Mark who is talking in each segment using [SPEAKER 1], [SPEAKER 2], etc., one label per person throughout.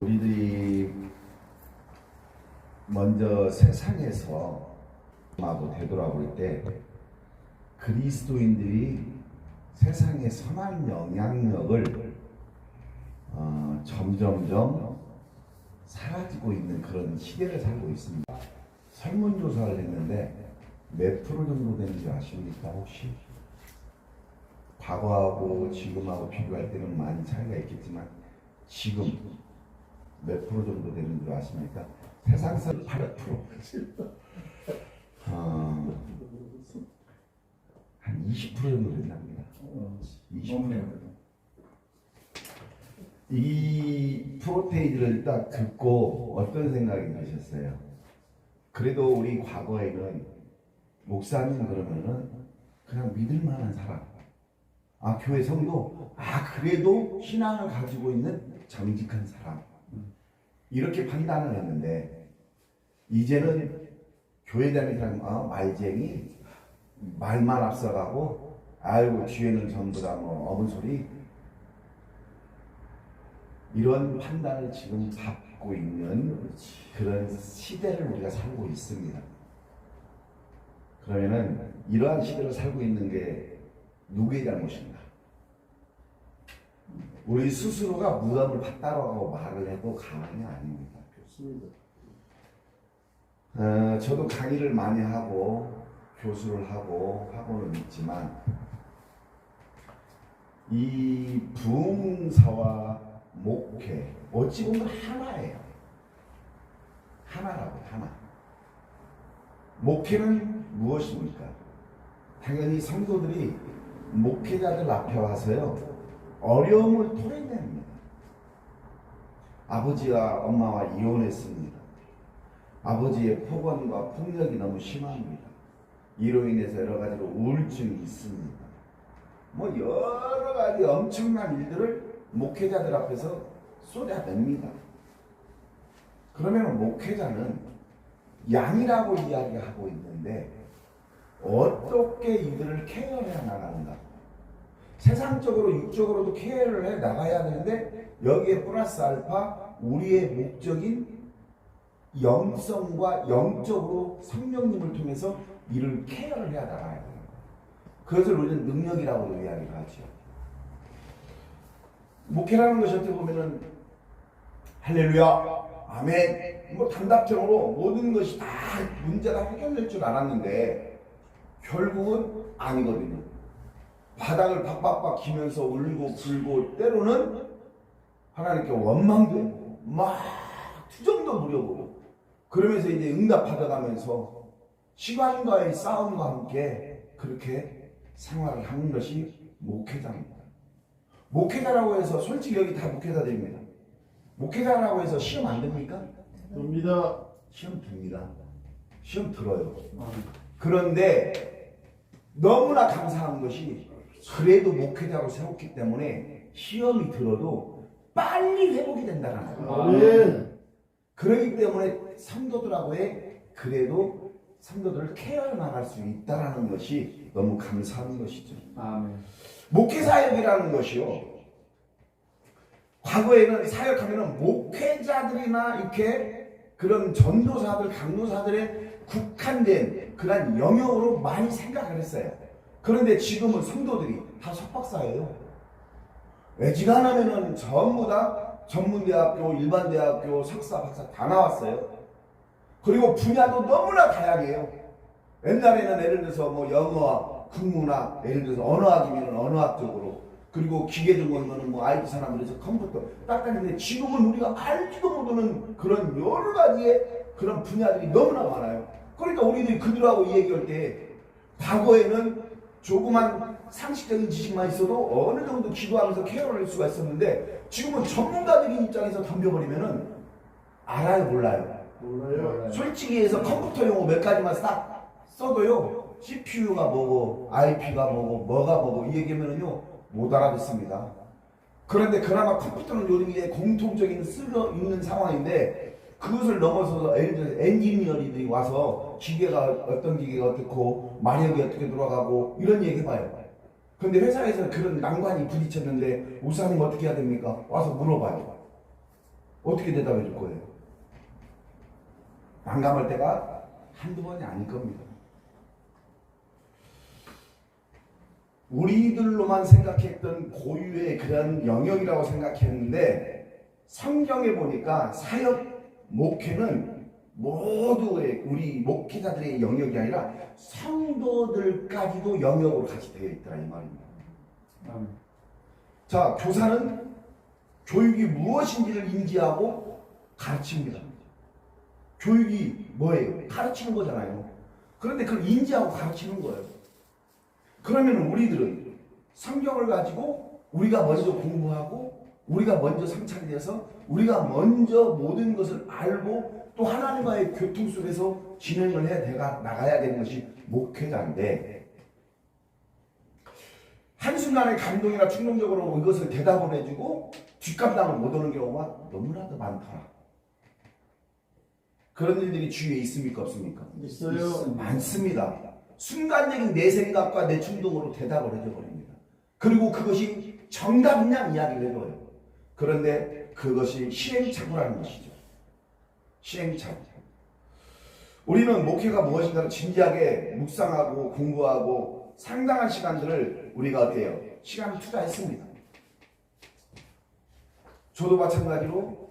[SPEAKER 1] 우리들이 먼저 세상에서 하고 되돌아볼 때 그리스도인들이 세상의 선한 영향력을 점점점 사라지고 있는 그런 시대를 살고 있습니다. 설문조사를 했는데 몇 프로 정도 되는지 아십니까 혹시? 과거하고 지금하고 비교할 때는 많이 차이가 있겠지만 지금 몇 프로 정도 되는 줄 아십니까? 세상에서 8%. 한 20% 정도 된답니다. 20%. 이 프로테이즈를 딱 듣고 어떤 생각이 드셨어요? 그래도 우리 과거에는 목사님 그러면은 그냥 믿을 만한 사람, 교회 성도, 그래도 신앙을 가지고 있는 정직한 사람, 이렇게 판단을 했는데 이제는 교회 다니는 사람 말쟁이, 말만 앞서가고 아이고 뒤에는 전부 다 어문 소리, 이런 판단을 지금 받고 있는 그런 시대를 우리가 살고 있습니다. 그러면은 이러한 시대를 살고 있는 게 누구의 잘못인가? 우리 스스로가 무덤을 팠다라고 말을 해도 가만히 아닙니다. 저도 강의를 많이 하고 교수를 하고 학원을 있지만 이 부흥사와 목회 어찌 보면 하나예요. 하나라고 하나. 목회는 무엇입니까? 당연히 성도들이 목회자들 앞에 와서요 어려움을 토해냅니다. 아버지와 엄마와 이혼했습니다. 아버지의 폭언과 폭력이 너무 심합니다. 이로 인해서 여러 가지로 우울증이 있습니다. 여러 가지 엄청난 일들을 목회자들 앞에서 쏟아냅니다. 그러면 목회자는 양이라고 이야기하고 있는데 어떻게 이들을 케어해 나가는가? 세상적으로 육적으로도 케어를 해 나가야 되는데 여기에 플러스 알파 우리의 목적인 영성과 영적으로 성령님을 통해서 이를 케어를 해 나가야 돼요. 그것을 우리는 능력이라고 이야기를 하죠. 목회라는 것이 어떻게 보면은 할렐루야 아멘 단답형으로 모든 것이 다 문제가 해결될 줄 알았는데 결국은 아니거든요. 바닥을 박박박 기면서 울고 불고 때로는 하나님께 원망도 했고 막 투정도 부려보고 그러면서 이제 응답 받아가면서 시간과의 싸움과 함께 그렇게 생활을 하는 것이 목회자입니다. 목회자라고 해서 솔직히 여기 다 목회자들입니다. 목회자라고 해서 시험 안 됩니까?
[SPEAKER 2] 됩니다.
[SPEAKER 1] 시험 됩니다. 시험 들어요. 그런데 너무나 감사한 것이 그래도 목회자로 세웠기 때문에 시험이 들어도 빨리 회복이 된다는 거예요. 그렇기 때문에 성도들하고의 그래도 성도들을 케어해 나갈 수 있다는 것이 너무 감사한 것이죠.
[SPEAKER 2] 아멘.
[SPEAKER 1] 목회 사역이라는 것이요. 과거에는 사역하면은 목회자들이나 이렇게 그런 전도사들, 강도사들의 국한된 그런 영역으로 많이 생각을 했어요. 그런데 지금은 성도들이 다 석박사예요. 외지간하면은 전부 다 전문대학교, 일반대학교, 석사, 박사 다 나왔어요. 그리고 분야도 너무나 다양해요. 옛날에는 예를 들어서 영어와 국문학, 예를 들어서 언어학이면 언어학 쪽으로, 그리고 기계 전공이면 IT 사람들에서 컴퓨터 딱 하는데 지금은 우리가 알지도 못하는 그런 여러 가지의 그런 분야들이 너무나 많아요. 그러니까 우리들이 그들하고 얘기할 때 과거에는 조그만 상식적인 지식만 있어도 어느 정도 기도하면서 케어를 할 수가 있었는데 지금은 전문가적인 입장에서 덤벼버리면은 알아요, 몰라요?
[SPEAKER 2] 몰라요.
[SPEAKER 1] 솔직히 해서 컴퓨터 용어 몇 가지만 딱 써도요 CPU가 뭐고 IP가 뭐고 뭐가 뭐고 이 얘기하면은요 못 알아듣습니다. 그런데 그나마 컴퓨터는 요즘에 공통적인 쓰여 있는 상황인데 그것을 넘어서서 예를 들어서 엔지니어들이 와서 기계가 어떤 기계가 어떻고 마력이 어떻게 돌아가고 이런 얘기 해봐요. 그런데 회사에서 그런 난관이 부딪혔는데 목사님 어떻게 해야 됩니까? 와서 물어봐요. 어떻게 대답해 줄 거예요? 난감할 때가 한두 번이 아닐 겁니다. 우리들로만 생각했던 고유의 그런 영역이라고 생각했는데 성경에 보니까 사역, 목회는 모두의 우리 목회자들의 영역이 아니라 성도들까지도 영역으로 같이 되어 있더라 이 말입니다. 자, 교사는 교육이 무엇인지를 인지하고 가르칩니다. 교육이 뭐예요? 가르치는 거잖아요. 그런데 그걸 인지하고 가르치는 거예요. 그러면 우리들은 성경을 가지고 우리가 먼저 공부하고 우리가 먼저 성찰이 돼서 우리가 먼저 모든 것을 알고 또 하나님과의 교통 속에서 진행을 해 나가야 되는 것이 목회자인데 한순간에 감동이나 충동적으로 이것을 대답을 해주고 뒷감당을 못 오는 경우가 너무나도 많더라. 그런 일들이 주위에 있습니까 없습니까?
[SPEAKER 2] 있어요.
[SPEAKER 1] 많습니다. 순간적인 내 생각과 내 충동으로 대답을 해줘버립니다. 그리고 그것이 정답이냐 이야기를 해줘요. 그런데 그것이 시행착오라는 것이죠. 시행착오. 우리는 목회가 무엇인가를 진지하게 묵상하고 공부하고 상당한 시간들을 우리가 어때요? 시간을 투자했습니다. 저도 마찬가지로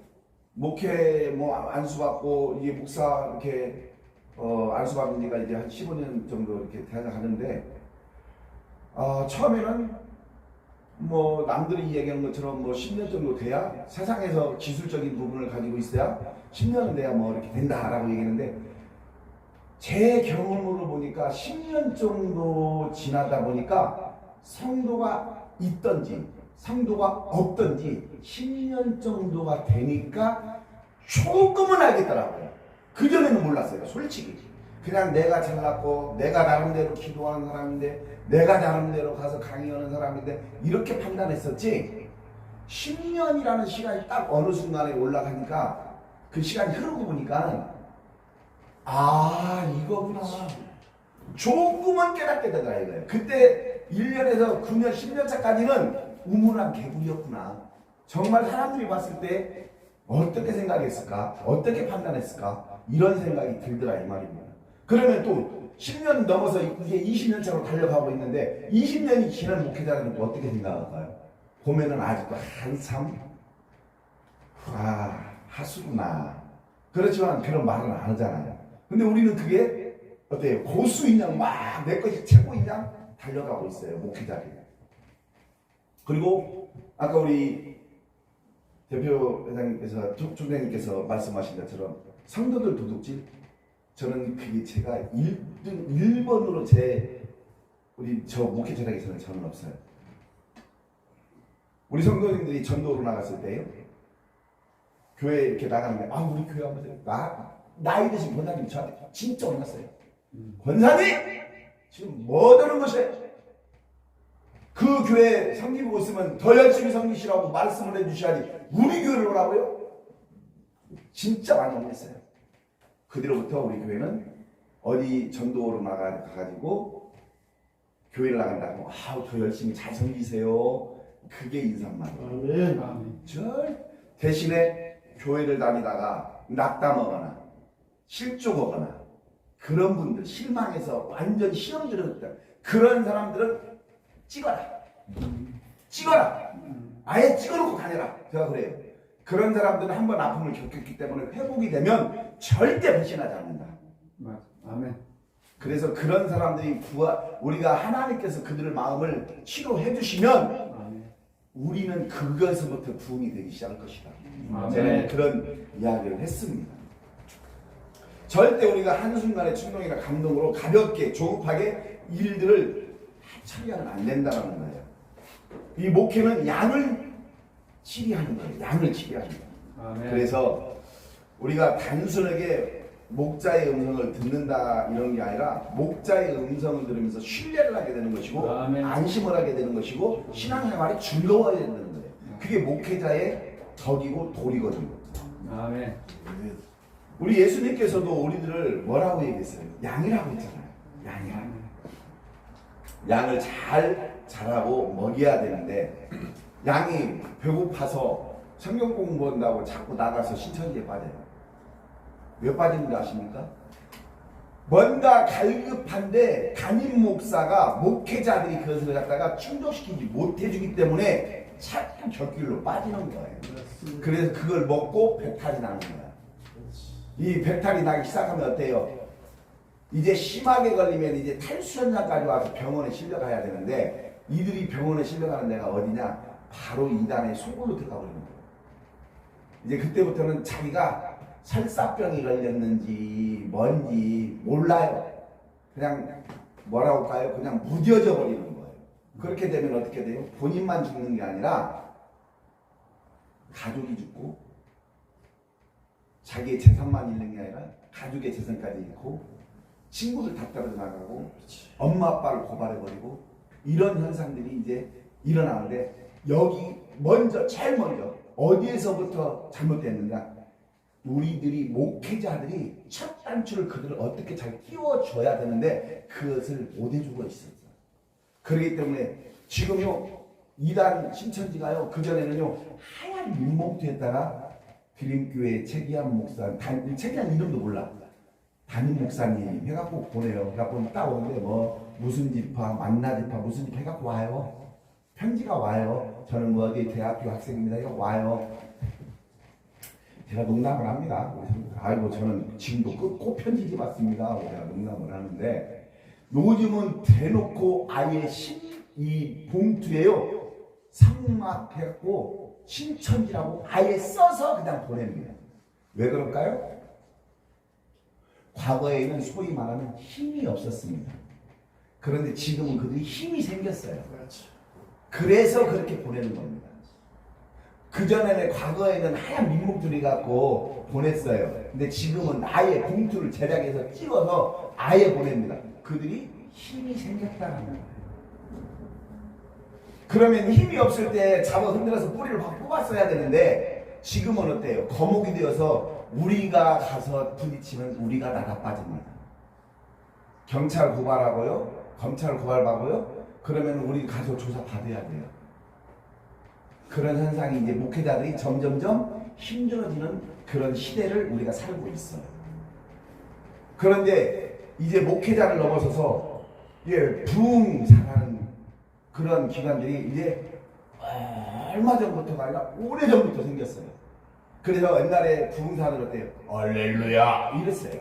[SPEAKER 1] 목회 안수받고 이게 목사 이렇게 안수받은 지가 이제 한 15년 정도 이렇게 되어가는데 처음에는 남들이 이야기하는 것처럼 10년 정도 돼야 세상에서 기술적인 부분을 가지고 있어야 10년은 돼야 이렇게 된다라고 얘기했는데 제 경험으로 보니까 10년 정도 지나다 보니까 성도가 있던지 성도가 없던지 10년 정도가 되니까 조금은 알겠더라고요. 그전에는 몰랐어요. 솔직히 그냥 내가 잘났고 내가 나름대로 기도하는 사람인데 내가 나름대로 가서 강의하는 사람인데 이렇게 판단했었지 10년이라는 시간이 딱 어느 순간에 올라가니까 그 시간이 흐르고 보니까 이거구나 조금은 깨닫게 되더라 이거예요. 그때 1년에서 9년 10년 차까지는 우물한 개구리였구나. 정말 사람들이 봤을 때 어떻게 생각했을까? 어떻게 판단했을까? 이런 생각이 들더라 이 말입니다. 그러면 또 10년 넘어서 이제 20년 차로 달려가고 있는데 20년이 지난 목회자들은 어떻게 생각할까요? 보면은 아직도 한참 하수구나. 그렇지만 그런 말은 안 하잖아요. 근데 우리는 그게 어때요? 고수인양 막 내 것이 최고인양 달려가고 있어요 목회자들이. 그리고 아까 우리 대표 회장님께서 총장님께서 말씀하신 것처럼 성도들 도둑질 저는 그게 제가 1번으로 우리 목회 철학에서는 저는 없어요. 우리 성도님들이 전도로 나갔을 때요 교회 이렇게 나가는데 우리 교회 한번 나이 드신 권사님이 저한테 진짜 혼났어요. 권사님 지금 뭐 되는 것이에요? 그 교회 섬기고 있으면 더 열심히 섬기시라고 말씀을 해주셔야지 우리 교회를 오라고요? 진짜 많이 혼냈어요. 그 뒤로부터 우리 교회는 어디 전도로 나가가지고 교회를 나간다고 더 열심히 잘 섬기세요. 그게 인사말이에요.
[SPEAKER 2] 아멘.
[SPEAKER 1] 대신에 교회를 다니다가 낙담하거나 실족하거나 그런 분들 실망해서 완전 시험 들었다 그런 사람들은 찍어라. 아예 찍어놓고 다녀라. 제가 그래요. 그런 사람들은 한번 아픔을 겪었기 때문에 회복이 되면 절대 배신하지 않는다.
[SPEAKER 2] 아멘.
[SPEAKER 1] 그래서 그런 사람들이 우리가 하나님께서 그들의 마음을 치료해 주시면 우리는 그것에서부터 부흥이 되기 시작할 것이다. 저는 그런 이야기를 했습니다. 절대 우리가 한순간의 충동이나 감동으로 가볍게 조급하게 일들을 처리하면 안 된다는 거예요. 이 목회는 양을 치리하는 거예요. 양을 치리하는 거예요. 그래서 우리가 단순하게 목자의 음성을 듣는다 이런 게 아니라 목자의 음성을 들으면서 신뢰를 하게 되는 것이고 안심을 하게 되는 것이고 신앙생활이 즐거워야 되는 거예요. 그게 목회자의 덕이고 도리거든요.
[SPEAKER 2] 아멘.
[SPEAKER 1] 우리 예수님께서도 우리들을 뭐라고 얘기했어요? 양이라고 했잖아요. 양을 잘 자라고 먹여야 되는데 양이 배고파서 성경 공부한다고 자꾸 나가서 신천지에 빠져요. 왜 빠지는지 아십니까? 뭔가 갈급한데 담임 목사가 목회자들이 그것을 갖다가 충족시키지 못해주기 때문에 자꾸 곁길로 빠지는 거예요. 그래서 그걸 먹고 배탈이 나는 거야. 이 배탈이 나기 시작하면 어때요? 이제 심하게 걸리면 이제 탈수 현상까지 와서 병원에 실려가야 되는데, 이들이 병원에 실려가는 데가 어디냐? 바로 이단의 속으로 들어가 버리는 거예요. 이제 그때부터는 자기가 설사병이 걸렸는지 뭔지 몰라요. 그냥 뭐라고 할까요? 그냥 무뎌져 버리는 거예요. 그렇게 되면 어떻게 돼요? 본인만 죽는 게 아니라 가족이 죽고, 자기의 재산만 잃는 게 아니라 가족의 재산까지 잃고, 친구들 다 떨어져 나가고, 엄마 아빠를 고발해버리고, 이런 현상들이 이제 일어나는데, 여기 제일 먼저 어디에서부터 잘못됐는가? 우리들이 목회자들이 첫 단추를 그들을 어떻게 잘 띄워줘야 되는데 그것을 못 해주고 있었어요. 그렇기 때문에 지금요, 이단 신천지가요, 그전에는요 하얀 민목주에다가 드림교회 최기한 목사, 최기한 이름도 몰라, 담임 목사님 해갖고 보내요. 해갖고 딱 오는데 뭐 무슨 집화, 만나 집화, 무슨 집 해갖고 와요. 편지가 와요. 저는 뭐 어디 대학교 학생입니다. 이거 와요. 제가 농담을 합니다. 아이고 저는 지금도 꼭 편지지 받습니다. 제가 농담을 하는데, 요즘은 대놓고 아예 이 봉투에요 상막해갖고 신천지라고 아예 써서 그냥 보냅니다. 왜 그럴까요? 과거에는 소위 말하는 힘이 없었습니다. 그런데 지금은 그들이 힘이 생겼어요. 그래서 그렇게 보내는 겁니다. 그전에는 과거에는 하얀 민목줄이 갖고 보냈어요. 근데 지금은 아예 봉투를 제작해서 찍어서 아예 보냅니다. 그들이 힘이 생겼다는 거예요. 그러면 힘이 없을 때 잡아 흔들어서 뿌리를 확 뽑았어야 되는데, 지금은 어때요? 거목이 되어서 우리가 가서 부딪히면 우리가 나가 빠집니다. 경찰 고발하고요, 검찰 고발하고요, 그러면 우리 가서 조사 받아야 돼요. 그런 현상이 이제 목회자들이 점점점 힘들어지는 그런 시대를 우리가 살고 있어요. 그런데 이제 목회자를 넘어서서 부흥사라는 그런 기관들이 이제 얼마 전부터가 아니라 오래전부터 생겼어요. 그래서 옛날에 부흥사들 어때요? 할렐루야 이랬어요.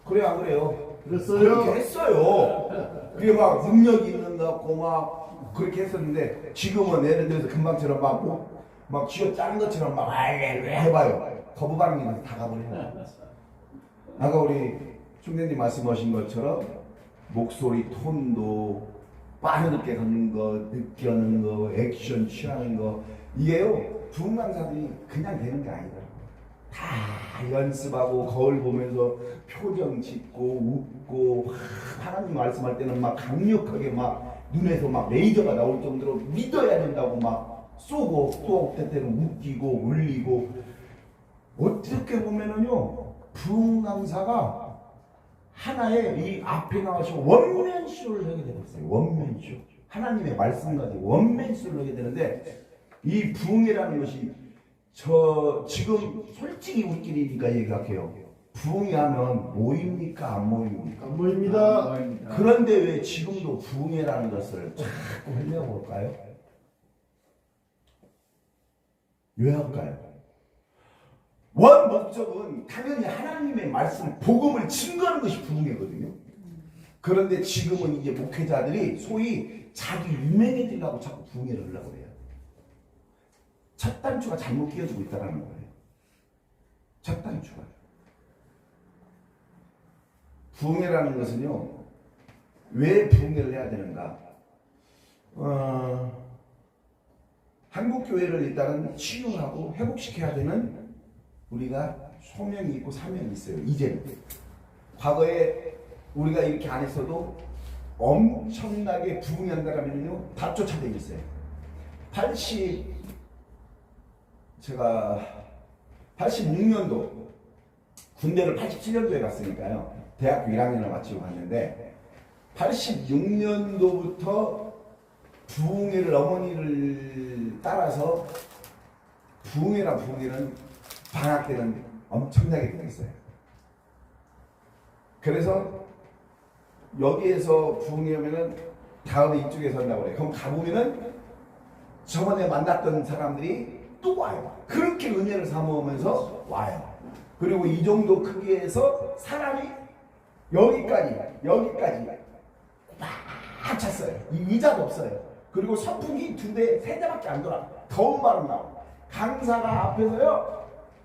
[SPEAKER 1] 그래요 안 그래요?
[SPEAKER 3] 그랬어요.
[SPEAKER 1] 그렇게 했어요. 그게 막 능력이 있는 것 같고 막 그렇게 했었는데, 지금은 예를 들어서 금방처럼 막 쥐어 짠 것처럼 막 할렐루야 해봐요. 거부반응이 다 가버려요. 아까 우리 총장님 말씀하신 것처럼 목소리 톤도 빠르게 걷는 거, 늦게 걷는 거, 액션 취하는 거, 이게요 부흥 강사들이 그냥 되는 게 아니더라고요. 다 연습하고 거울 보면서 표정 짓고 웃고, 하나님 말씀할 때는 막 강력하게 막 눈에서 막 레이저가 나올 정도로 믿어야 된다고 막 쏘고, 또 때때는 웃기고 울리고. 어떻게 보면은요 부흥 강사가 하나의 이 앞에 나와서 원맨쇼를 하게 되었어요. 원맨쇼. 하나님의 말씀 가지고 원맨쇼를 하게 되는데, 이 부흥이라는 것이 지금 솔직히 우리끼리니까 얘기할게요. 부흥이 하면 모입니까 안 모입니까?
[SPEAKER 3] 안 보입니다.
[SPEAKER 1] 그런데 왜 지금도 부흥이라는 것을 자꾸 흘려볼까요? 왜 할까요? 원 목적은 당연히 하나님의 말씀, 복음을 증거하는 것이 부흥이거든요. 그런데 지금은 이제 목회자들이 소위 자기 유명해지려고 자꾸 부흥회를 하려고 해요. 첫 단추가 잘못 끼어지고 있다는 거예요. 첫 단추가. 부흥회라는 것은요, 왜 부흥회를 해야 되는가? 한국교회를 일단은 치유하고 회복시켜야 되는 우리가 소명이 있고 사명이 있어요. 이제는. 과거에 우리가 이렇게 안 했어도 엄청나게 부흥한다라면요 다 쫓아다니고 있어요. 제가 86년도 군대를 87년도에 갔으니까요. 대학교 1학년을 마치고 갔는데 86년도부터 부흥회를 어머니를 따라서 부흥회랑 부흥회는 방학 때는 엄청나게 되겠어요. 그래서 여기에서 부흥회 오면은 다음에 이쪽에서 한다고 그래요. 그럼 가보면은 저번에 만났던 사람들이 또 와요. 그렇게 은혜를 사모으면서 와요. 그리고 이 정도 크기에서 사람이 여기까지 막 찼어요. 이 의자도 없어요. 그리고 선풍기 2대, 3대밖에 안 돌아. 더운 바람 나오고 강사가 앞에서요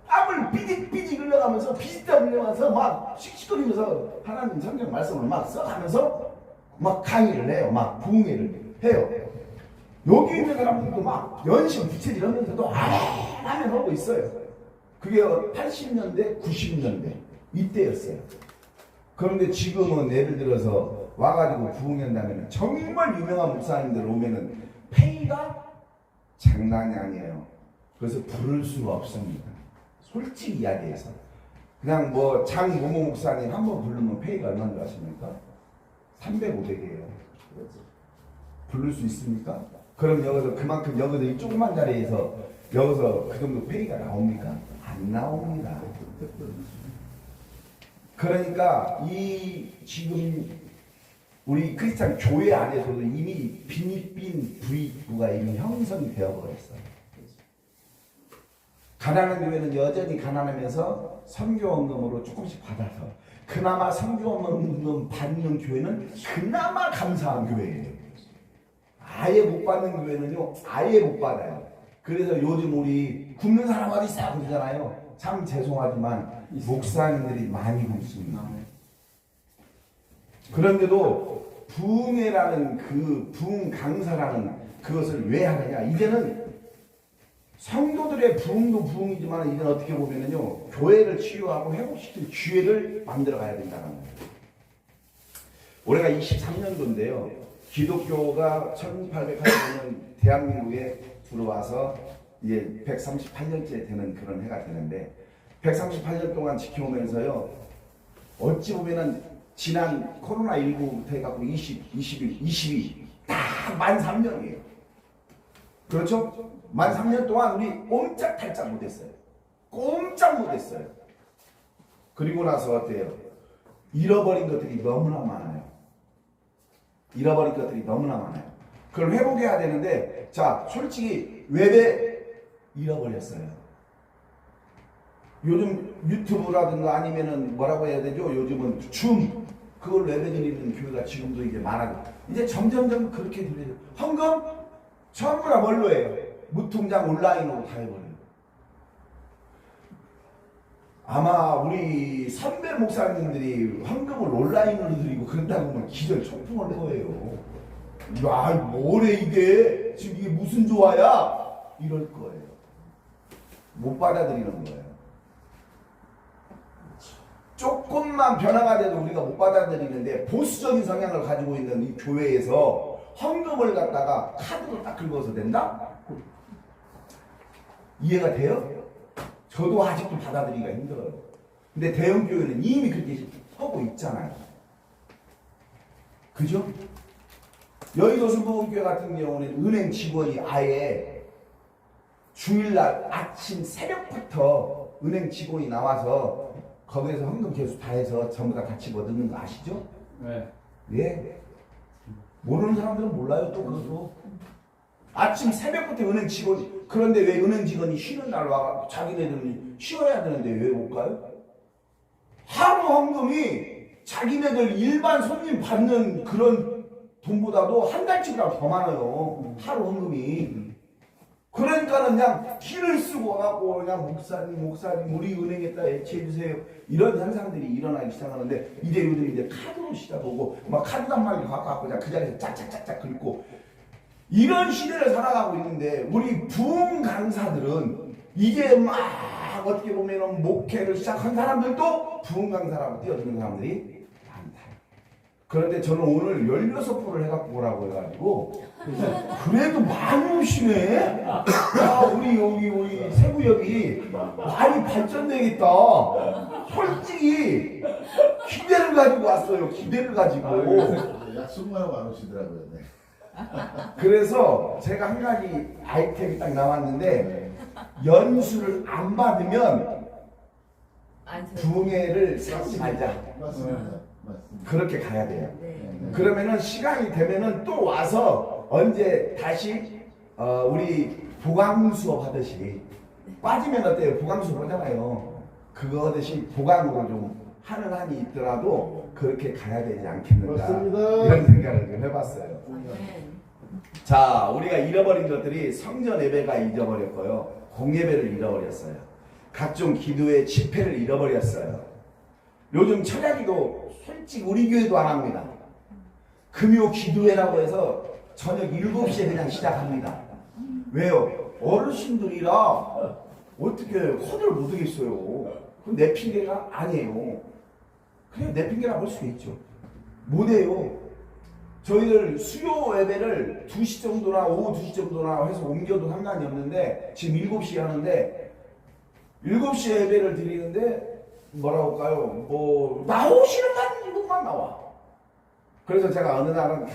[SPEAKER 1] 땀을 삐직삐직 흘려가면서 비슷하게 흘려가면서 막 씩씩거리면서 하나님 성경 말씀을 막 써가면서 막 강의를 해요. 막 부흥회를 해요. 여기 있는 사람들도 막 연신 부채 이러면서도 하면 하고 있어요. 그게 80년대, 90년대 이때였어요. 그런데 지금은 예를 들어서 와가지고 부흥한다면 정말 유명한 목사님들 오면은 페이가 장난이 아니에요. 그래서 부를 수가 없습니다. 솔직히 이야기해서 그냥 뭐 장모모 목사님 한 번 부르면 페이가 얼마인 줄 아십니까? 300, 500이에요. 부를 수 있습니까? 그럼 여기서 그만큼 여기서 이 조그만 자리에서 여기서 그 정도 페이가 나옵니까? 안 나옵니다. 그러니까 이 지금 우리 크리스찬 교회 안에서도 이미 빈 부익부가 이미 형성이 되어버렸어요. 가난한 교회는 여전히 가난하면서 선교원금으로 조금씩 받아서 그나마 선교원금 받는 교회는 그나마 감사한 교회예요. 아예 못 받는 교회는요 아예 못 받아요. 그래서 요즘 우리 굶는 사람 어디 있어 그러잖아요. 참 죄송하지만 목사님들이 많이 굶습니다. 그런데도 부흥회라는 그 부흥 강사라는 그것을 왜 하느냐? 이제는 성도들의 부흥도 부흥이지만 이제는 어떻게 보면은요 교회를 치유하고 회복시킬 기회를 만들어 가야 된다는 거예요. 올해가 23년도인데요. 기독교가 1880년 대한민국에 들어와서 이제 138년째 되는 그런 해가 되는데 138년 동안 지켜오면서요 어찌 보면은 지난 코로나19부터 해갖고 22 딱 만 3년이에요. 그렇죠? 만 3년 동안 우리 꼼짝달짝 못했어요. 꼼짝 못했어요. 그리고 나서 어때요? 잃어버린 것들이 너무나 많아요. 잃어버린 것들이 너무나 많아요. 그걸 회복해야 되는데 자 솔직히 웹에 잃어버렸어요. 요즘 유튜브라든가 아니면은 뭐라고 해야 되죠? 요즘은 줌 그걸 웹에 드리는 교회가 지금도 이제 많아요. 이제 점점점 그렇게 들려요. 헌금 전부 다 뭘로 해요? 무통장 온라인으로 다 해버려요. 아마 우리 선배 목사님들이 헌금을 온라인으로 드리고 그런다고 하면 기절 총풍할 거예요. 야, 뭐래 이게? 지금 이게 무슨 조화야? 이럴 거예요. 못 받아들이는 거예요. 조금만 변화가 돼도 우리가 못 받아들이는데 보수적인 성향을 가지고 있는 이 교회에서 헌금을 갖다가 카드로 딱 긁어서 된다? 이해가 돼요? 저도 아직도 받아들이기가 힘들어요. 근데 대형 교회는 이미 그렇게 하고 있잖아요. 그죠? 여의도 순복음교회 같은 경우는 은행 직원이 아예 주일날 아침 새벽부터 은행 직원이 나와서 거기에서 헌금 개수 다 해서 전부 다 같이 뭐 넣는 거 아시죠?
[SPEAKER 2] 네.
[SPEAKER 1] 예. 모르는 사람들은 몰라요 또 그것도. 아침 새벽부터 은행 직원이 그런데 왜 은행 직원이 쉬는 날 와서 자기네들은 쉬어야 되는데 왜 못 가요? 하루 헌금이 자기네들 일반 손님 받는 그런 돈보다도 한 달치보다 더 많아요. 하루 헌금이. 그러니까는 그냥 길을 쓰고 와갖고 그냥 목사님 우리 은행에다 애체해주세요. 이런 현상들이 일어나기 시작하는데 이제 요즘 이제 카드로 시작하고 막 카드 단말기 갖고 그냥 그 자리에서 짝짝짝짝 긁고 이런 시대를 살아가고 있는데 우리 부흥 강사들은 이제 막 어떻게 보면 목회를 시작한 사람들도 부흥 강사라고 뛰어드는 사람들이 많다. 그런데 저는 오늘 16%를 해갖고 오라고 해가지고 그래도 많이 오시네. 야, 우리 세구역이 많이 발전되겠다. 솔직히 기대를 가지고 왔어요. 기대를 가지고.
[SPEAKER 3] 약속만 하고 안 오시더라고요. 네.
[SPEAKER 1] 그래서 제가 한 가지 아이템이 딱 나왔는데 연수를 안 받으면
[SPEAKER 3] 안 서.
[SPEAKER 1] 부흥회를 사지 말자.
[SPEAKER 4] 맞습니다.
[SPEAKER 1] 그렇게 가야 돼요.
[SPEAKER 3] 네.
[SPEAKER 1] 그러면은 시간이 되면은 또 와서 언제 다시 우리 보강 수업 하듯이 빠지면 어때요? 보강 수업 하잖아요. 그거 하듯이 보강으로 좀 하는 한이 있더라도 그렇게 가야 되지 않겠는가
[SPEAKER 4] 맞습니다.
[SPEAKER 1] 이런 생각을 좀 해봤어요.
[SPEAKER 3] 아멘.
[SPEAKER 1] 자, 우리가 잃어버린 것들이 성전 예배가 잊어버렸고요. 공예배를 잃어버렸어요. 각종 기도의 집회를 잃어버렸어요. 요즘 철야기도 솔직히 우리 교회도 안 합니다. 금요 기도회라고 해서 저녁 7시에 그냥 시작합니다. 왜요? 어르신들이라 어떻게 허들 못 하겠어요. 그건 내 핑계가 아니에요. 그냥 내 핑계라 볼 수 있죠. 못해요. 저희들 수요 예배를 2시 정도나 오후 2시 정도나 해서 옮겨도 상관이 없는데 지금 7시에 하는데 7시에 예배를 드리는데 뭐라고 할까요? 뭐 나오시는 분만 나와. 그래서 제가 어느 날은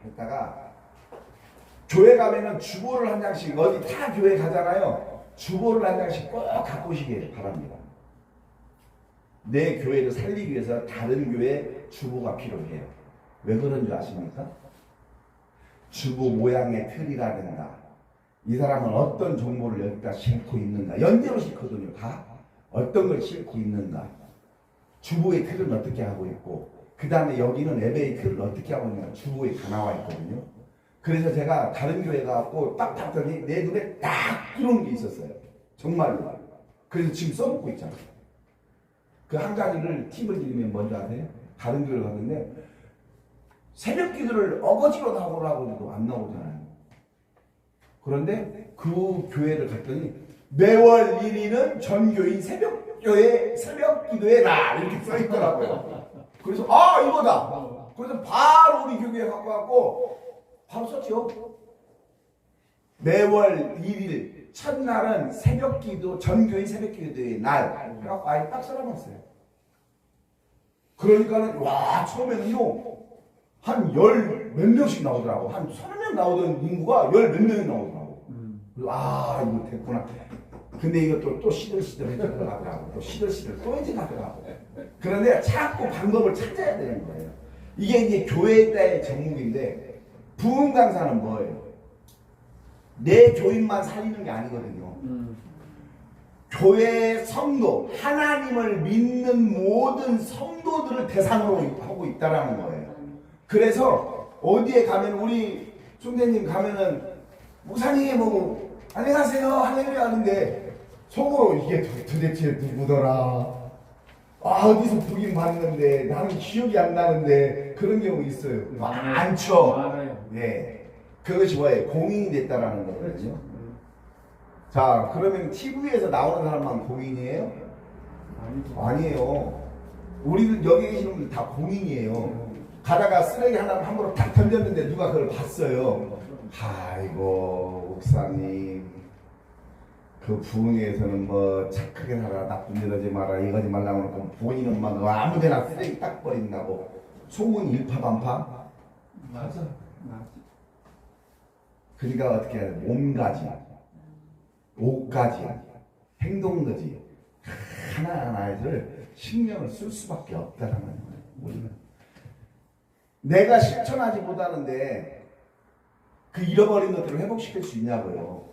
[SPEAKER 1] 했다가 교회 가면은 주보를 한 장씩 어디 타 교회 가잖아요. 주보를 한 장씩 꼭 갖고 오시길 바랍니다. 내 교회를 살리기 위해서 다른 교회 주보가 필요해요. 왜 그런 줄 아십니까? 주보 모양의 틀이라든가 이 사람은 어떤 정보를 여기다 싣고 있는가 연대로 싣거든요. 다 어떤 걸 싣고 있는가 주보의 틀은 어떻게 하고 있고 그 다음에 여기는 예배의 틀을 어떻게 하고 있는가 주보에 다 나와 있거든요. 그래서 제가 다른 교회 가고 딱 봤더니 내 눈에 딱 들어온 게 있었어요. 정말로. 그래서 지금 써놓고 있잖아요. 그 한 가지를 팁을 드리면 뭔지 아세요? 다른 교회를 갔는데 새벽 기도를 어거지로 나오라고 해도 안 나오잖아요. 그런데 그 교회를 갔더니 매월 1일은 전교인 새벽교회 새벽 기도의 날 이렇게 써 있더라고요. 그래서 아 이거다. 그래서 바로 우리 교회에 갖고 왔고 바로 썼죠. 매월 1일 첫날은 새벽기도 전교인 새벽기도의 날. 그래갖고 아예 딱 써놔봤어요. 그러니까는 와 처음에는요 한 열 몇 명씩 나오더라고. 한 30명 나오던 인구가 열 몇 명이 나오더라고. 그래서 아 이거 됐구나. 근데 이것도 또 시들시들 해주더라고. 또 시들시들 또 해주더라고. 그런데 자꾸 방법을 찾아야 되는 거예요. 이게 이제 교회의 정목인데 부흥 강사는 뭐예요? 내 교인만 살리는 게 아니거든요. 교회 성도, 하나님을 믿는 모든 성도들을 대상으로 하고 있다라는 거예요. 그래서 어디에 가면 우리 총재님 가면은 목사님 뭐 안녕하세요 할렐루야 하는데 속으로 이게 도대체 누구더라? 아 어디서 보긴 봤는데 나는 기억이 안 나는데 그런 경우 있어요. 많죠.
[SPEAKER 2] 많아요.
[SPEAKER 1] 네, 그것이 뭐예요? 공인이 됐다라는 거거든요. 자, 그러면 TV에서 나오는 사람만 공인이에요?
[SPEAKER 2] 아니죠.
[SPEAKER 1] 아니에요. 우리들 여기 계시는 분들 다 공인이에요. 가다가 쓰레기 하나를 함부로 딱 던졌는데 누가 그걸 봤어요. 아이고 목사님 그 부흥회에서는 뭐 착하게 살아 나쁜 일 하지 마라 이거 하지 말라고 하고 본인은 막 아무데나 쓰레기 딱 버린다고 소문 일파만파.
[SPEAKER 2] 맞아. 맞아.
[SPEAKER 1] 그러니까 어떻게 해야 돼? 몸가지 옷가지 행동가지 하나하나를 신경을 쓸 수밖에 없다는 거예요. 우리는 내가 실천하지 못하는데 그 잃어버린 것들을 회복시킬 수 있냐고요.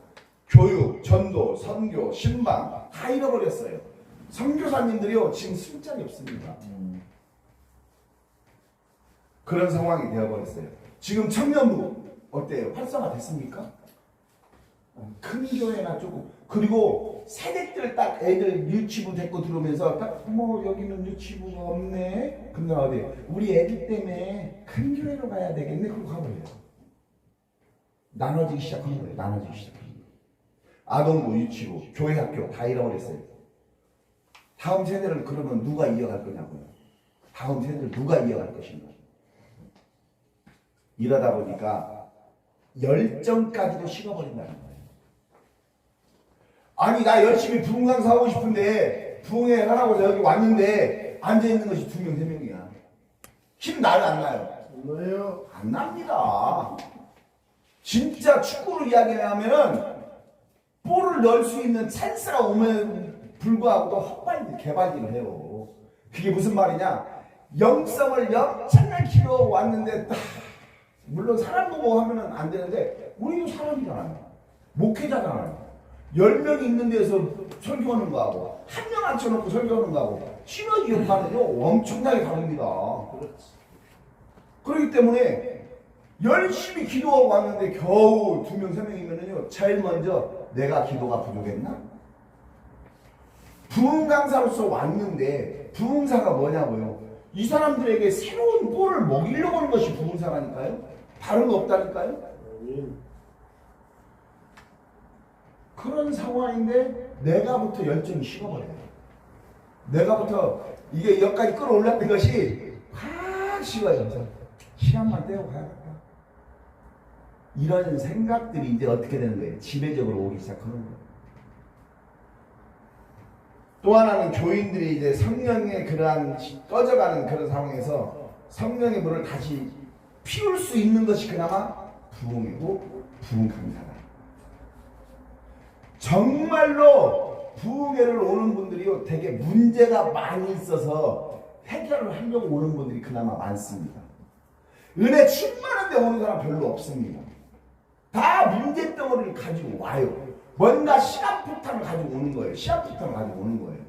[SPEAKER 1] 교육, 전도, 선교, 신방 다 잃어버렸어요. 선교사님들이요 지금 술자리 없습니다. 그런 상황이 되어버렸어요. 지금 청년부 어때요? 활성화 됐습니까? 큰 교회나 조금 그리고 세대들 딱 애들 유치부 데리고 들어오면서 딱 뭐 여기는 유치부가 없네. 근데 어디 우리 애들 때문에 큰 교회로 가야 되겠네. 그러고 가버려요. 나눠지기 시작한 거예요. 나눠지기 시작한 거예요. 아동부, 유치부, 교회 학교 다 잃어버렸어요. 다음 세대를 그러면 누가 이어갈 거냐고요. 다음 세대를 누가 이어갈 것인가. 이러다 보니까 열정까지도 식어버린다는 거예요. 아니 나 열심히 부흥 강사하고 싶은데 부흥회 하라고 해서 여기 왔는데 앉아있는 것이 2명 3명이야. 힘 나요 안 나요?
[SPEAKER 4] 뭐예요?
[SPEAKER 1] 안 납니다. 진짜 축구를 이야기하면은 볼을 넣을 수 있는 찬스가 오면 불구하고도 헛발질 개발질을 해요. 그게 무슨 말이냐? 영성을 엄청나게 길어왔는데 물론 사람 보고 하면은 안 되는데 우리도 사람이잖아요. 목회자잖아요. 10명이 있는 데서 설교하는 거하고 한 명 앉혀놓고 설교하는 거하고 시너지 효과는요 엄청나게 다릅니다. 그렇기 때문에 열심히 기도하고 왔는데 겨우 2명, 3명이면은요 제일 먼저 내가 기도가 부족했나? 부흥강사로서 왔는데 부흥사가 뭐냐고요? 이 사람들에게 새로운 꼴을 먹이려고 하는 것이 부흥사라니까요? 다른 거 없다니까요? 그런 상황인데 내가부터 열정이 식어버려요. 내가부터 이게 여기까지 끌어올랐던 것이 확 식어요. 그래서 시간만 때우고 가야겠다. 이런 생각들이 이제 어떻게 되는 거예요? 지배적으로 오기 시작하는 거예요. 또 하나는 교인들이 이제 성령의 그러한 꺼져가는 그런 상황에서 성령의 물을 다시 피울 수 있는 것이 그나마 부흥이고 부흥 강사다. 정말로 부흥회를 오는 분들이요 되게 문제가 많이 있어서 해결을 하려고 오는 분들이 그나마 많습니다. 은혜 충만한데 오는 사람 별로 없습니다. 다 문제덩어리를 가지고 와요. 뭔가 시한폭탄을 가지고 오는 거예요. 시한폭탄을 가지고 오는 거예요.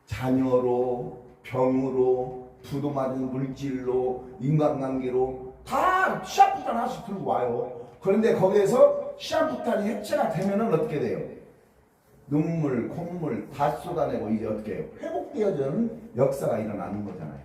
[SPEAKER 1] 자녀로, 병으로, 부도 맞은 물질로, 인간관계로 다 시한폭탄 하나씩 들고 와요. 그런데 거기에서 시한폭탄이 해체가 되면은 어떻게 돼요? 눈물, 콧물 다 쏟아내고 이제 어떻게 해요? 회복되어지는 역사가 일어나는 거잖아요.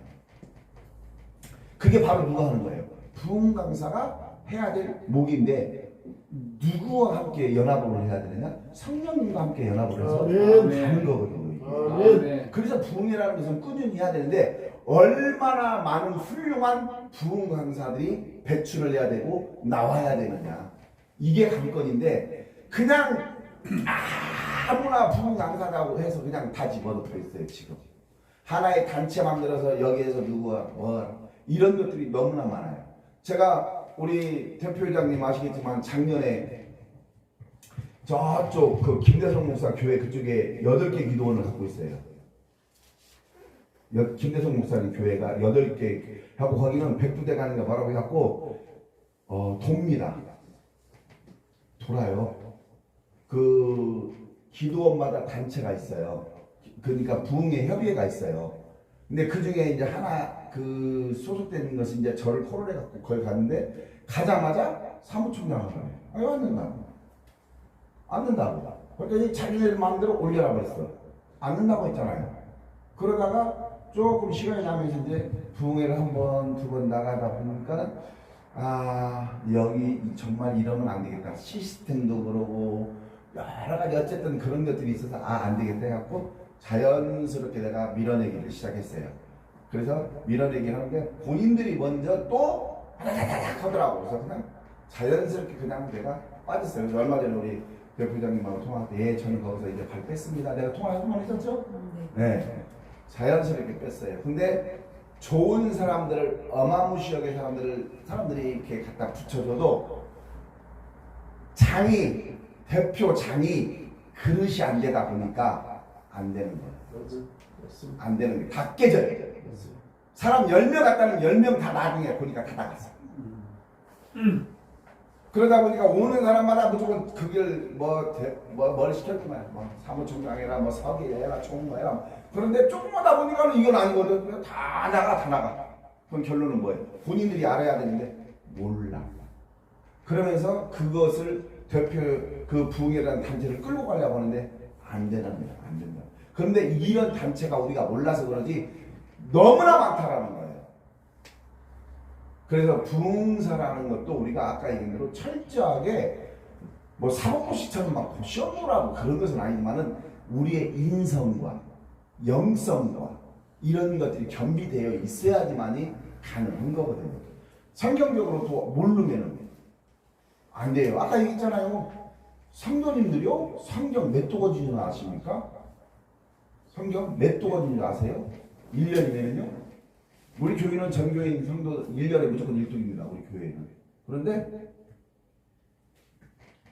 [SPEAKER 1] 그게 바로 누가 하는 거예요? 부흥 강사가 해야 될 목인데 누구와 함께 연합을 해야 되느냐? 성령님과 함께 연합을 해서 가는 거거든요. 그래서 부흥이라는 것은 꾸준히 해야 되는데 얼마나 많은 훌륭한 부흥 강사들이 배출을 해야 되고 나와야 되느냐. 이게 관건인데 그냥 아무나 부흥 강사라고 해서 그냥 다 집어넣고 있어요. 지금 하나의 단체 만들어서 여기에서 누구와 뭐 이런 것들이 너무나 많아요. 제가 우리 대표회장님 아시겠지만 작년에 저쪽 그 김대성 목사 교회 그쪽에 8개 기도원을 갖고 있어요. 김대성 목사님 교회가 8개 하고 거기는 백두대간인가 뭐라고 해갖고 돕니다. 돌아요. 그 기도원마다 단체가 있어요. 그러니까 부흥회 협의회가 있어요. 근데 그 중에 이제 하나 그 소속되는 것이 이제 저를 포를 해갖고 거기 갔는데 가자마자 사무총장을 하더래요. 아니 안 된다고. 그러니까 자기네 마음대로 올려라 그랬어. 안 된다고 했잖아요. 그러다가 조금 시간이 나면서 이제 부흥회를 한 번, 2번 나가다 보니까는 여기 정말 이러면 안 되겠다. 시스템도 그러고 여러 가지 어쨌든 그런 것들이 있어서 안 되겠다 해갖고 자연스럽게 내가 밀어내기를 시작했어요. 그래서 밀어내기 하는데 본인들이 먼저 또 하다다닥 하더라고. 그래서 그냥 자연스럽게 그냥 내가 빠졌어요. 그래서 얼마 전에 우리 대표장님하고 통화할 때 저는 거기서 이제 발 뺐습니다. 내가 통화한 했었죠? 네. 자연스럽게 뺐어요. 근데 좋은 사람들을 어마무시하게 사람들이 이렇게 갖다 붙여줘도 대표장이 그릇이 안 되다 보니까 안 되는 거예요. 안 되는 게 다 깨져요. 사람 10명 갔다는 10명 다 나중에 보니까 다 나갔어. 그러다 보니까 오는 사람마다 무조건 그걸 뭘 시켰구만. 사무총장이라 서기해라 총무해라. 그런데 조금마다 보니까 이건 아니거든. 다 나가. 그럼 결론은 뭐예요? 본인들이 알아야 되는데 몰라. 그러면서 그것을 그 부흥회라는 단체를 끌고 가려고 하는데 안 된답니다. 안 된다. 그런데 이런 단체가 우리가 몰라서 그러지 너무나 많다라는 거예요. 그래서 부흥사라는 것도 우리가 아까 얘기한 대로 철저하게 사법고시처럼 막 시험보라고 그런 것은 아니지만은 우리의 인성과 영성과 이런 것들이 겸비되어 있어야지만이 가능한 거거든요. 성경적으로 또 모르면은 안 돼요. 아까 얘기했잖아요. 성도님들이요? 성경 몇 도거지인 줄 아십니까? 성경 몇 도거지인 줄 아세요? 1년이면요? 우리 교회는 전교인 성도 1년에 무조건 1등입니다. 우리 교회는. 그런데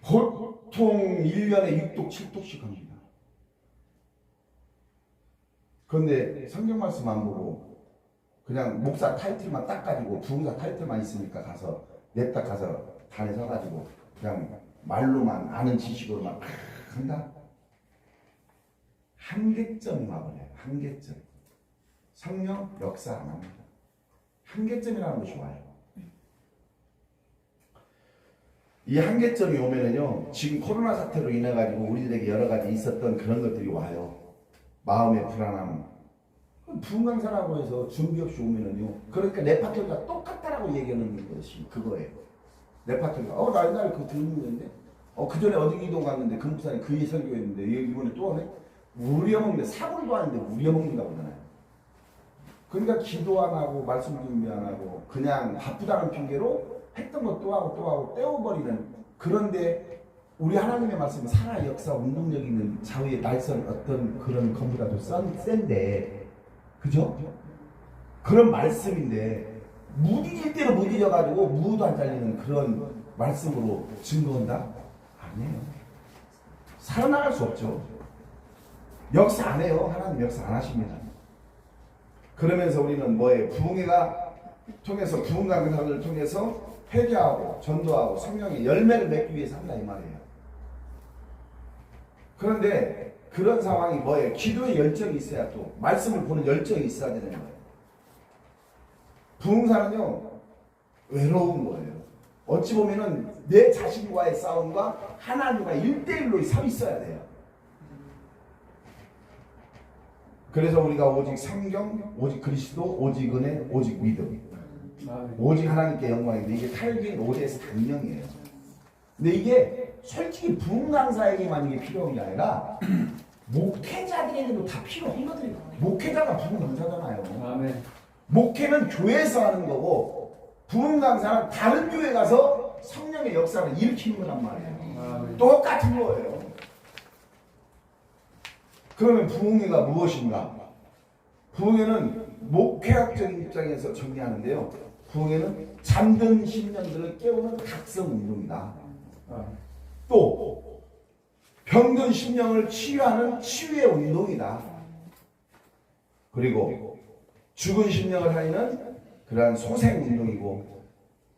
[SPEAKER 1] 보통 1년에 6독, 7독씩 합니다. 그런데 성경 말씀 안 보고 그냥 목사 타이틀만 딱 가지고 부흥사 타이틀만 있으니까 가서 냅다 가서 단에 서가지고 그냥 말로만 아는 지식으로만 한다? 한계점이 와버려요. 한계점. 성령 역사 안 합니다. 한계점이라는 거 좋아요. 이 한계점이 오면은요, 지금 코로나 사태로 인해 가지고 우리들에게 여러 가지 있었던 그런 것들이 와요. 마음의 불안함. 부흥 강사라고 해서 준비 없이 오면은요, 그러니까 레파토리가 똑같다라고 얘기하는 것이 그거예요. 레파토리가 나 옛날에 그거 들었는데, 그 전에 어디 기도 갔는데 그 목사님 그 설교했는데 이번에 또 하네. 우려먹는데 사고도 하는데 우려먹는다고 하잖아요. 그러니까 기도 안 하고 말씀 준비 안 하고 그냥 바쁘다는 핑계로 했던 것 또 하고 떼어버리는. 그런데 우리 하나님의 말씀은 살아 역사 운동력 있는 좌우의 날선 어떤 그런 것보다도 센데, 그죠? 그런 말씀인데 무디질 대로 무디져가지고 무도 안 잘리는 그런 말씀으로 증거한다? 아니에요. 살아나갈 수 없죠. 역사 안 해요. 하나님 역사 안 하십니다. 그러면서 우리는 뭐예요? 부흥회가 통해서 부흥 강사를 통해서 회개하고 전도하고 성령의 열매를 맺기 위해서 한다 이 말이에요. 그런데 그런 상황이 뭐예요? 기도의 열정이 있어야 또 말씀을 보는 열정이 있어야 되는 거예요. 부흥사는요 외로운 거예요. 어찌 보면은 내 자신과의 싸움과 하나님과 1대1로 서 있어야 돼요. 그래서 우리가 오직 성경, 오직 그리스도, 오직 은혜, 오직 믿음, 오직 하나님께 영광인데 이게 탈기의 로제에서 단명이에요. 근데 이게 솔직히 부흥 강사에게만 이게 필요한 게 아니라 목회자들에게도 다 필요하거든요. 목회자가 부흥 강사잖아요.
[SPEAKER 2] 아멘.
[SPEAKER 1] 목회는 교회에서 하는 거고 부흥 강사는 다른 교회 가서 성령의 역사를 일으키는 거란 말이에요.
[SPEAKER 2] 아멘.
[SPEAKER 1] 똑같은 거예요. 그러면 부흥회가 무엇인가? 부흥회는 목회학적인 입장에서 정리하는데요. 부흥회는 잠든 심령들을 깨우는 각성 운동이다. 또 병든 심령을 치유하는 치유의 운동이다. 그리고 죽은 심령을 살리는 그러한 소생 운동이고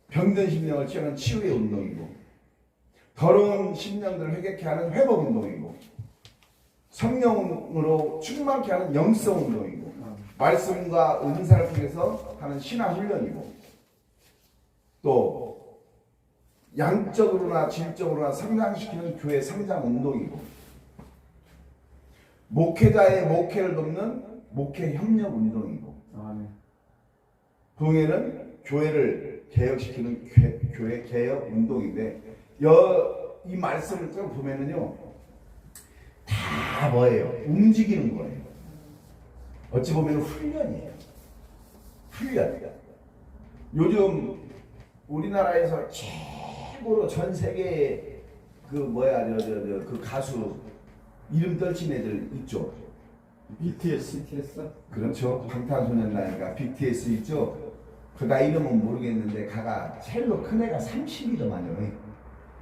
[SPEAKER 1] 병든 심령을 치유하는 치유의 운동이고 더러운 심령들을 회개케 하는 회복 운동이고 성령으로 충만케 하는 영성 운동이고 말씀과 은사를 통해서 하는 신앙 훈련이고 또 양적으로나 질적으로나 성장시키는 교회 성장 운동이고 목회자의 목회를 돕는 목회 협력 운동이고 부흥회는 교회를 개혁시키는 교회 개혁 운동인데 이 말씀을 쭉 보면은요 다 뭐예요? 움직이는 거예요. 어찌 보면 훈련이에요. 훈련. 요즘 우리나라에서 최고로 전 세계에 그 가수 이름 떨친 애들 있죠.
[SPEAKER 2] BTS.
[SPEAKER 1] 그렇죠. 방탄소년단이니까 BTS 있죠. 그가 이름은 모르겠는데 가가 첼로 큰 애가 30이더만요.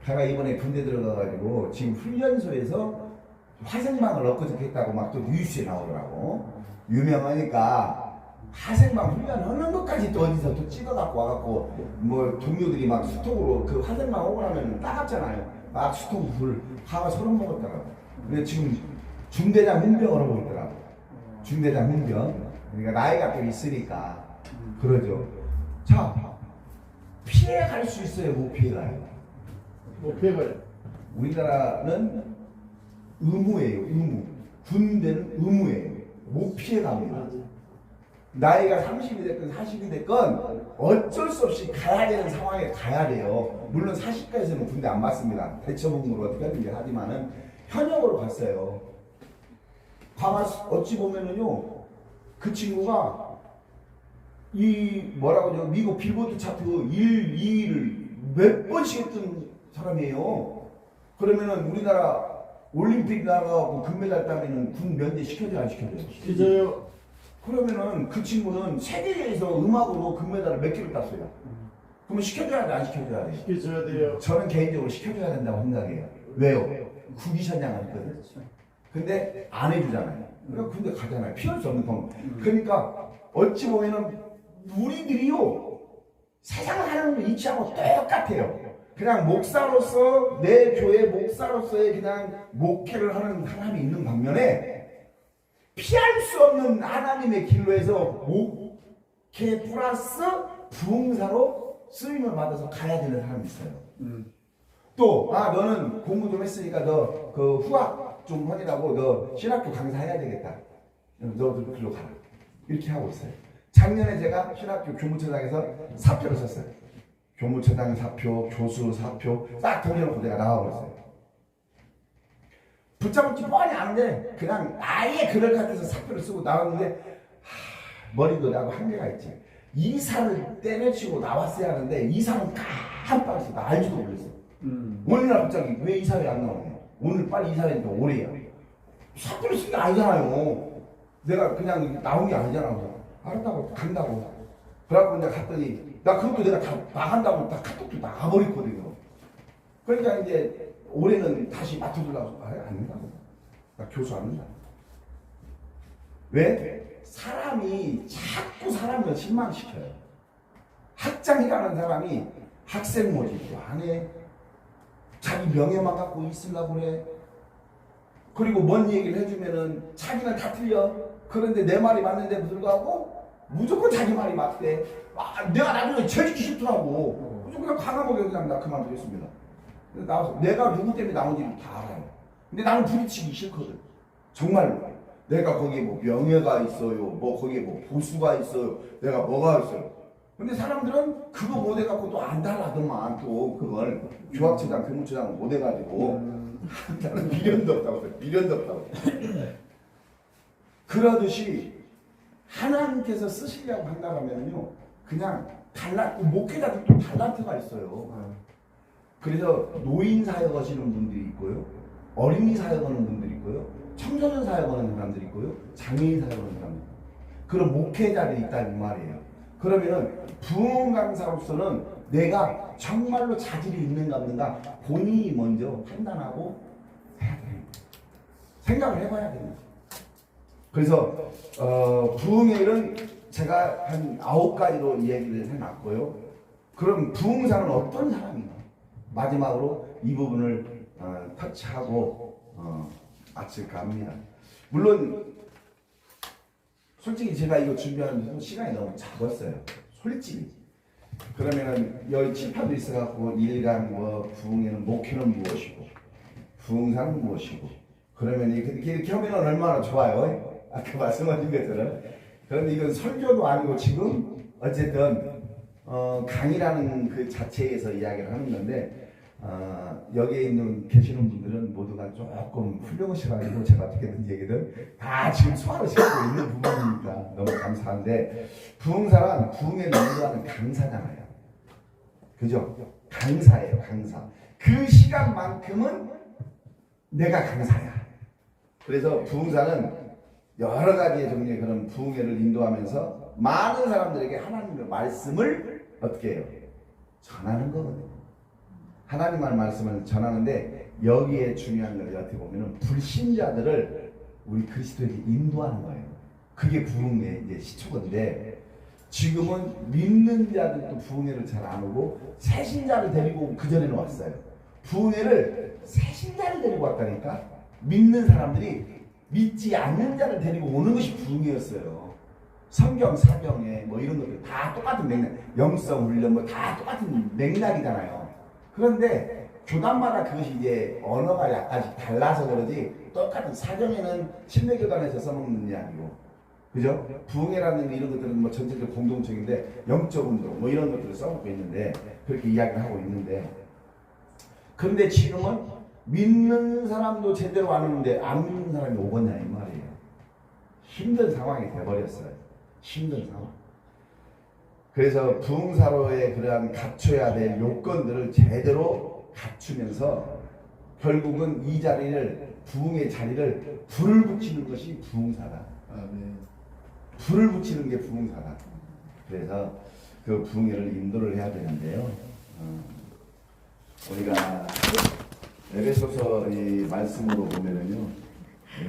[SPEAKER 1] 가가 이번에 군대 들어가가지고 지금 훈련소에서 화생방을 엊그저께 했다고 막 또 뉴스에 나오더라고. 유명하니까 화생방 훈련하는 것까지 또 어디서 또 찍어갖고 와갖고 뭐 동료들이 막 수통으로 그 화생방 오고 나면 따갑잖아요. 막 수통 불 하가 소름 먹었더라고. 근데 지금 중대장 훈병을 하고 있더라고. 중대장 훈병. 그러니까 나이가 좀 있으니까 그러죠. 자, 피해갈 수 있어요? 못 피해가요?
[SPEAKER 2] 못 피해가요.
[SPEAKER 1] 우리나라는 의무예요. 의무. 군대는 의무예요. 못 피해갑니다. 나이가 30이 됐건 40이 됐건 어쩔 수 없이 가야 되는 상황에 가야 돼요. 물론 40까지는 군대 안 맞습니다. 대처복무로 어떻게든지 하지만은 현역으로 갔어요. 가만 어찌 보면은요 그 친구가 이 뭐라고 하죠? 미국 빌보드 차트 1, 2위를 몇 번씩 했던 사람이에요. 그러면은 우리나라 올림픽 나가고 금메달 따면은 군 면제 시켜줘야 안 시켜줘요?
[SPEAKER 2] 시켜줘요.
[SPEAKER 1] 그러면은 그 친구는 세계에서 음악으로 금메달을 몇 개를 땄어요. 그러면 시켜줘야 돼, 안 시켜줘야 돼?
[SPEAKER 2] 시켜줘야 돼요.
[SPEAKER 1] 저는 개인적으로 시켜줘야 된다고 생각해요. 왜요? 국위선양 하거든.
[SPEAKER 2] 그렇죠.
[SPEAKER 1] 근데 안 해주잖아요. 그러니까 군대 가잖아요. 피할 수 없는 방법. 그러니까 어찌 보면은 우리들이요 세상 사는 이치하고 똑같아요. 그냥 목사로서 내 교회 목사로서의 그냥 목회를 하는 사람이 있는 반면에 피할 수 없는 하나님의 길로 해서 목회 플러스 부흥사로 쓰임을 받아서 가야 되는 사람이 있어요. 또 너는 공부 좀 했으니까 너 그 후학 좀 하느라고 너 신학교 강사해야 되겠다. 너도 글로 가라. 이렇게 하고 있어요. 작년에 제가 신학교 교무처장에서 사표를 썼어요. 교무처장 사표, 교수 사표 싹 던져놓고 내가 나와버렸어요. 붙잡을지 뻔히 아는데 그냥 아예 그럴 것 같아서 사표를 쓰고 나왔는데 머리도 나고 한계가 있지. 이사를 때려치고 나왔어야 하는데 이사는 깜빡했어. 나 알지도 몰랐어. 어느 날 갑자기 왜 이사회 안 나오냐. 오늘 빨리 이사회니까 올해야. 사표를 쓴 게 아니잖아요. 내가 그냥 나온 게 아니잖아. 알았다고 간다고. 그래갖고 이제 갔더니 나 그것도 내가 다 나간다고 다 카톡도 나가버렸거든요. 그러니까 이제 올해는 다시 맡아주려고 안 된다고. 나 교수 안 한다. 왜? 사람이 자꾸 사람을 실망시켜요. 학장이라는 사람이 학생 모집도 안 해. 자기 명예만 갖고 있으려고 그래. 그리고 뭔 얘기를 해주면은 자기는 다 틀려. 그런데 내 말이 맞는데 불구하고 무조건 자기 말이 맞대. 내가 나중에 재주기 싫더라고. 그래서 그냥 과감하게 그냥 나 그만두겠습니다. 나와서 내가 누구 때문에 나온지를 다 알아요. 근데 나는 부딪히기 싫거든. 정말로. 내가 거기에 뭐 명예가 있어요. 뭐 거기에 뭐 보수가 있어요. 내가 뭐가 있어요. 근데 사람들은 그거 못 해갖고 또 안 달라더만 또 그걸 교학처장, 교무처장 못 해가지고 나는 미련도 없다고 그래. 미련도 없다고. 그러듯이 하나님께서 쓰시려고 한다면요 그냥 목회자들도 달란트가 있어요. 그래서 노인 사역하시는 분들이 있고요, 어린이 사역하는 분들이 있고요, 청소년 사역하는 사람들이 있고요, 장애인 사역하는 사람들. 그런 목회자들이 있다는 말이에요. 그러면은 부흥 강사로서는 내가 정말로 자질이 있는가 없는가 본인이 먼저 판단하고 해야 됩니다. 생각을 해봐야 됩니다. 그래서 부흥회는 제가 한 9가지로 이야기를 해놨고요. 그럼 부흥사는 어떤 사람인가? 마지막으로 이 부분을 터치하고 마칠까 합니다. 물론 솔직히 제가 이거 준비하면서 시간이 너무 적었어요. 솔직히. 그러면은 여기 칠판도 있어갖고 1강 뭐 부흥회는 목회는 무엇이고 부흥사는 무엇이고 그러면 이렇게 하면 얼마나 좋아요. 아까 말씀하신 것처럼. 그런데 이건 설교도 아니고 지금 어쨌든 강의라는 그 자체에서 이야기를 하는 건데 여기에 있는 계시는 분들은 모두가 조금 훌륭하셔가지고 제가 어떻게든 얘기든 다 지금 소화를 시키고 있는 부분이니까 너무 감사한데 부흥사란 부흥에 인도하는 강사잖아요. 그죠? 강사예요. 강사. 그 시간만큼은 내가 강사야. 그래서 부흥사는 여러 가지의 종류의 그런 부흥회를 인도하면서 많은 사람들에게 하나님의 말씀을 어떻게 해요? 전하는 거거든요. 하나님의 말씀을 전하는데 여기에 중요한 것이 어떻게 보면 불신자들을 우리 그리스도에게 인도하는 거예요. 그게 부흥회의 이제 시초인데 지금은 믿는 자들도 부흥회를 잘 안 오고 새신자를 데리고 그 전에는 왔어요. 부흥회를 새신자를 데리고 왔다니까. 믿는 사람들이 믿지 않는 자를 데리고 오는 것이 부흥회였어요. 성경, 사경에 뭐 이런 것들 다 똑같은 맥락, 영성 훈련 뭐 다 똑같은 맥락이잖아요. 그런데 교단마다 그것이 이제 언어가 약간씩 달라서 그러지 똑같은 사경에는 침례교단에서 써먹는 이야기고, 그죠? 부흥회라는 이런 것들은 뭐 전체적 공동체인데 영적 운동 뭐 이런 것들을 써먹고 있는데 그렇게 이야기를 하고 있는데, 그런데 지금은 믿는 사람도 제대로 안 오는데 안 믿는 사람이 오겠냐 이 말이에요. 힘든 상황이 돼버렸어요. 힘든 상황. 그래서 부흥사로의 그러한 갖춰야 될 요건들을 제대로 갖추면서 결국은 이 자리를, 부흥의 자리를 불을 붙이는 것이 부흥사다.
[SPEAKER 2] 아, 네.
[SPEAKER 1] 불을 붙이는 게 부흥사다. 그래서 그 부흥회를 인도를 해야 되는데요. 우리가 에베소서 이 말씀으로 보면은요,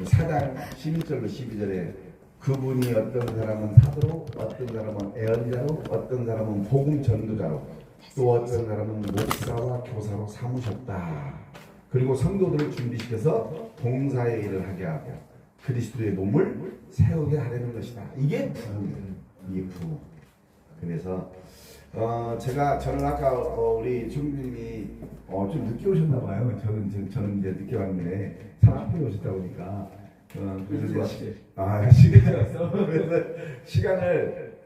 [SPEAKER 1] 4장 11절로 12절에 그분이 어떤 사람은 사도로, 어떤 사람은 애언자로, 어떤 사람은 복음 전도자로, 또 어떤 사람은 목사와 교사로 삼으셨다. 그리고 성도들을 준비시켜서 봉사의 일을 하게 하고 그리스도의 몸을 세우게 하려는 것이다. 이게 부흥이에요. 이게 부흥. 그래서 저는 아까 우리 총님이 좀 늦게 오셨나 봐요. 저는 이제 늦게 왔는데 30분에 오셨다 보니까 그래서 시간이 왔어. 그래서 시간을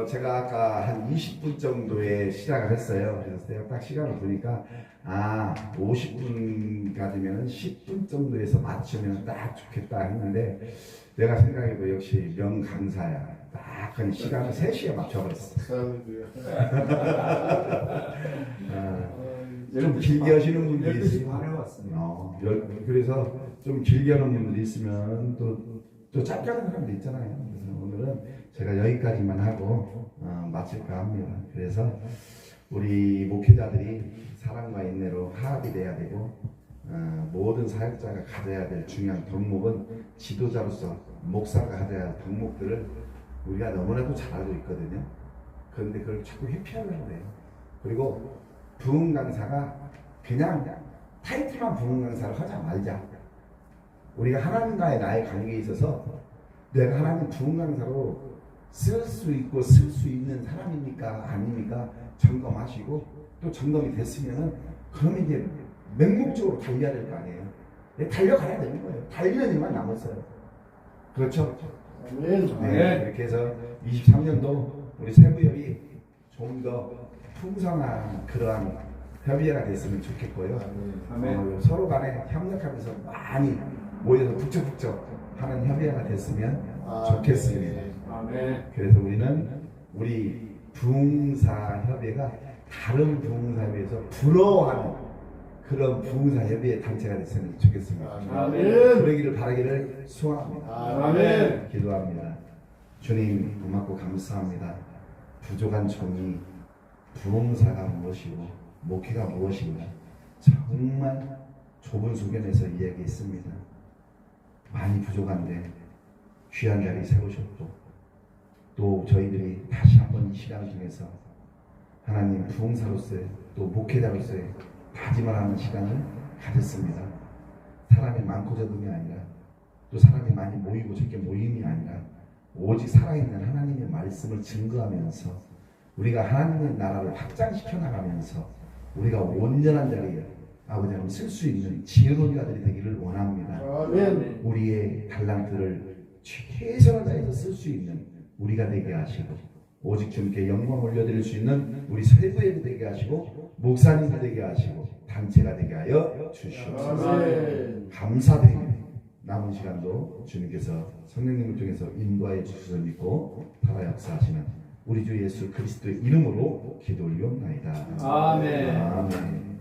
[SPEAKER 1] 제가 아까 한 20분 정도에 시작을 했어요. 그래서 제가 딱 시간을 보니까 50분가 되면 10분 정도에서 맞추면 딱 좋겠다 했는데 내가 생각해도 역시 명강사야. 딱 한 시간을 3시에 맞춰버렸어. 좀 길게 하시는 분들이 있으면 그래서 좀 길게 하는 분들이 있으면 또 짧게 하는 사람도 있잖아요. 그래서 오늘은 제가 여기까지만 하고 마칠까 합니다. 그래서 우리 목회자들이 사랑과 인내로 화합이 돼야 되고 모든 사역자가 가져야 될 중요한 덕목은 지도자로서 목사가 가져야 할 덕목들을 우리가 너무나도 잘 알고 있거든요. 그런데 그걸 자꾸 회피하려고 해요. 그리고 부흥 강사가 그냥 타이틀만 부흥 강사를 하자 말자. 우리가 하나님과의 나의 관계에 있어서 내가 하나님 부흥 강사로 쓸 수 있고 쓸 수 있는 사람입니까 아닙니까 점검하시고 또 점검이 됐으면은 그러면 이제 맹목적으로 달려야 될 거 아니에요. 달려가야 되는 거예요. 달리는 일만 남았어요. 그렇죠? 네, 그렇게 해서 23년도 우리 세부협이 좀 더 풍성한 그러한 협의회가 됐으면 좋겠고요. 서로 간에 협력하면서 많이 모여서 북적북적 하는 협의회가 됐으면 좋겠습니다. 그래서 우리 부흥사협회가 다른 부흥사협회에서 부러워하는 그런 부흥사협의회 단체가 됐으면 좋겠습니다. 그러기를 바라기를 소원합니다. 기도합니다. 주님 고맙고 감사합니다. 부족한 종이 부흥사가 무엇이고 목회가 무엇인가 정말 좁은 소견에서 이야기했습니다. 많이 부족한데 귀한 자리 세우셨고 또 저희들이 다시 한번 이 시간 중에서 하나님 부흥사로서의 또 목회자로서의 다짐을 하는 시간을 가졌습니다. 사람이 많고 적음이 아니라 또 사람이 많이 모이고 적게 모임이 아니라 오직 살아있는 하나님의 말씀을 증거하면서 우리가 하나님의 나라를 확장시켜 나가면서 우리가 온전한 자리에 아버지 하나님 쓸 수 있는 지혜로운 자들이 되기를 원합니다. 우리의 달란트를 최선을 다해서 쓸 수 있는 우리가 되게 하시고 오직 주님께 영광 올려드릴 수 있는 우리 세부에 되게 하시고 목사님이 되게 하시고 단체가 되게 하여 주시옵소서. 감사드립니다. 남은 시간도 주님께서 성령님을 통해서 인도하여 주셔서 믿고 살아 역사하시는 우리 주 예수 그리스도의 이름으로 기도 올리옵나이다.
[SPEAKER 2] 아멘.
[SPEAKER 1] 아멘.